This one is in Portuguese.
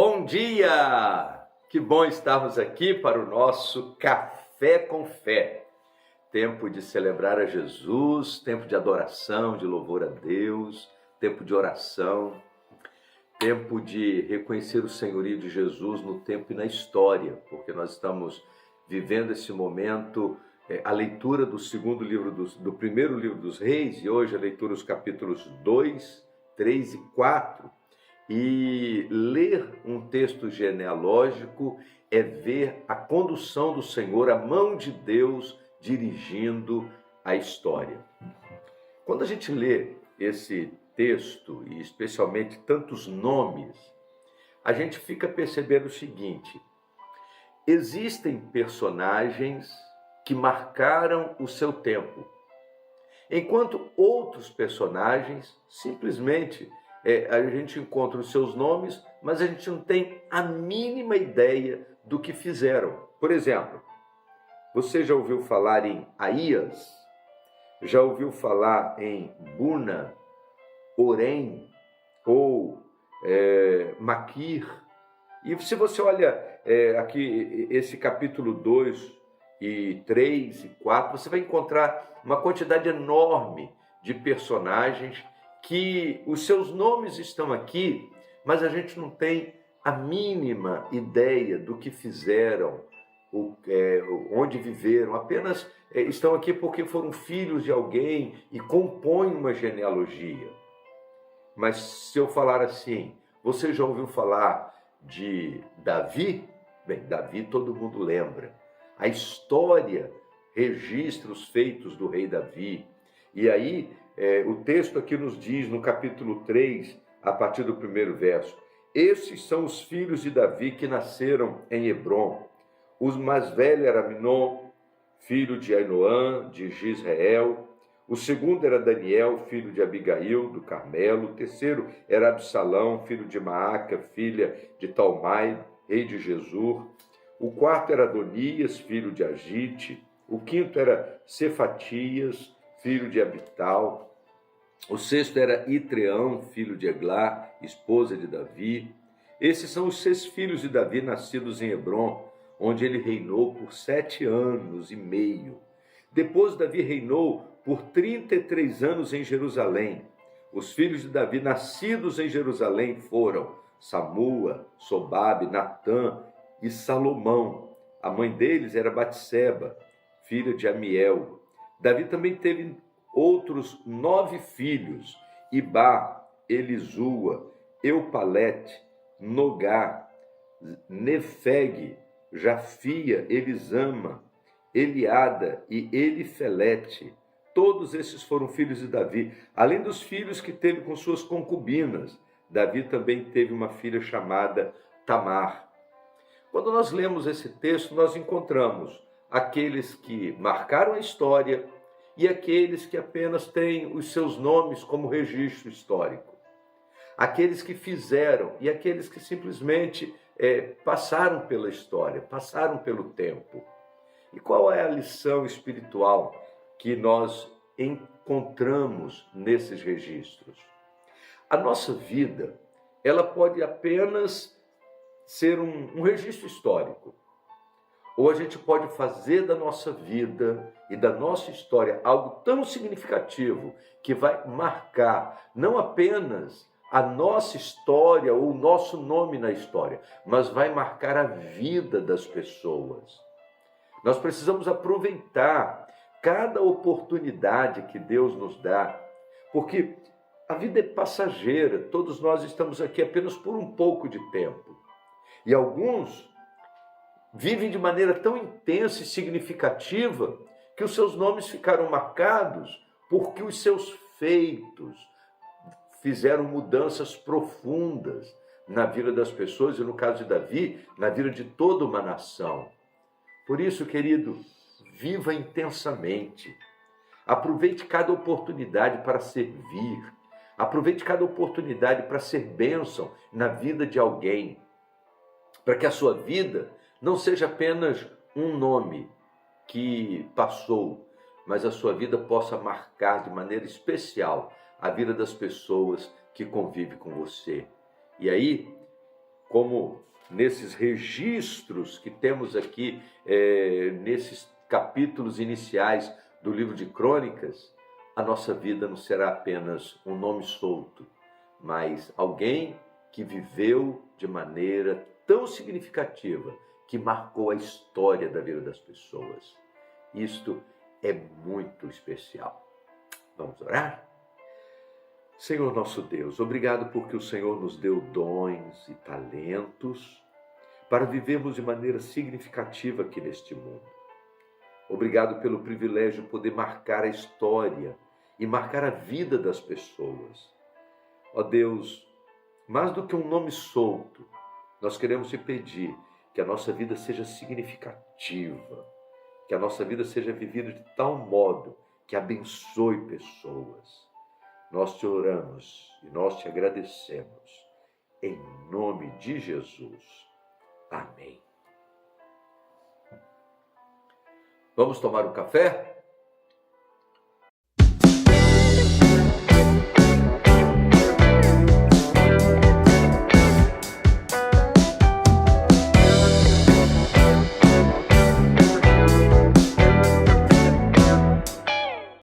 Bom dia! Que bom estarmos aqui para o nosso Café com Fé. Tempo de celebrar a Jesus, tempo de adoração, de louvor a Deus, tempo de oração, tempo de reconhecer o senhorio de Jesus no tempo e na história, porque nós estamos vivendo esse momento, a leitura do primeiro livro dos Reis, e hoje a leitura dos capítulos 2, 3 e 4. E ler um texto genealógico é ver a condução do Senhor, a mão de Deus dirigindo a história. Quando a gente lê esse texto, e especialmente tantos nomes, a gente fica percebendo o seguinte: existem personagens que marcaram o seu tempo, enquanto outros personagens simplesmente a gente encontra os seus nomes, mas a gente não tem a mínima ideia do que fizeram. Por exemplo, você já ouviu falar em Aías? Já ouviu falar em Buna, Orém ou Maquir? E se você olha aqui esse capítulo 2 e 3 e 4, você vai encontrar uma quantidade enorme de personagens que os seus nomes estão aqui, mas a gente não tem a mínima ideia do que fizeram, onde viveram, apenas estão aqui porque foram filhos de alguém e compõem uma genealogia. Mas se eu falar assim, você já ouviu falar de Davi? Bem, Davi todo mundo lembra. A história registra os feitos do rei Davi. E aí, o texto aqui nos diz, no capítulo 3, a partir do primeiro verso: esses são os filhos de Davi que nasceram em Hebrom. O mais velho era Aminon, filho de Ainoã, de Jezreel. O segundo era Daniel, filho de Abigail, do Carmelo. O terceiro era Absalão, filho de Maaca, filha de Talmai, rei de Gesur. O quarto era Adonias, filho de Agite. O quinto era Cefatias, filho de Abital. O sexto era Itreão, filho de Eglá, esposa de Davi. Esses são os 6 filhos de Davi nascidos em Hebrom, onde ele reinou por 7 anos e meio. Depois Davi reinou por 33 anos em Jerusalém. Os filhos de Davi nascidos em Jerusalém foram Samua, Sobabe, Natã e Salomão. A mãe deles era Batseba, filha de Amiel. Davi também teve outros 9 filhos: Ibá, Elisua, Eupalete, Nogá, Nefeg, Jafia, Elisama, Eliada e Elifelete. Todos esses foram filhos de Davi, além dos filhos que teve com suas concubinas. Davi também teve uma filha chamada Tamar. Quando nós lemos esse texto, nós encontramos aqueles que marcaram a história e aqueles que apenas têm os seus nomes como registro histórico. Aqueles que fizeram e aqueles que simplesmente passaram pela história, passaram pelo tempo. E qual é a lição espiritual que nós encontramos nesses registros? A nossa vida, ela pode apenas ser um registro histórico. Ou a gente pode fazer da nossa vida e da nossa história algo tão significativo que vai marcar não apenas a nossa história ou o nosso nome na história, mas vai marcar a vida das pessoas. Nós precisamos aproveitar cada oportunidade que Deus nos dá, porque a vida é passageira, todos nós estamos aqui apenas por um pouco de tempo. E alguns vivem de maneira tão intensa e significativa que os seus nomes ficaram marcados porque os seus feitos fizeram mudanças profundas na vida das pessoas e, no caso de Davi, na vida de toda uma nação. Por isso, querido, viva intensamente. Aproveite cada oportunidade para servir. Aproveite cada oportunidade para ser bênção na vida de alguém, para que a sua vida não seja apenas um nome que passou, mas a sua vida possa marcar de maneira especial a vida das pessoas que convivem com você. E aí, como nesses registros que temos aqui, nesses capítulos iniciais do livro de Crônicas, a nossa vida não será apenas um nome solto, mas alguém que viveu de maneira tão significativa, que marcou a história da vida das pessoas. Isto é muito especial. Vamos orar? Senhor nosso Deus, obrigado porque o Senhor nos deu dons e talentos para vivermos de maneira significativa aqui neste mundo. Obrigado pelo privilégio de poder marcar a história e marcar a vida das pessoas. Ó Deus, mais do que um nome solto, nós queremos te pedir que a nossa vida seja significativa, que a nossa vida seja vivida de tal modo que abençoe pessoas. Nós te oramos e nós te agradecemos. Em nome de Jesus. Amém. Vamos tomar um café?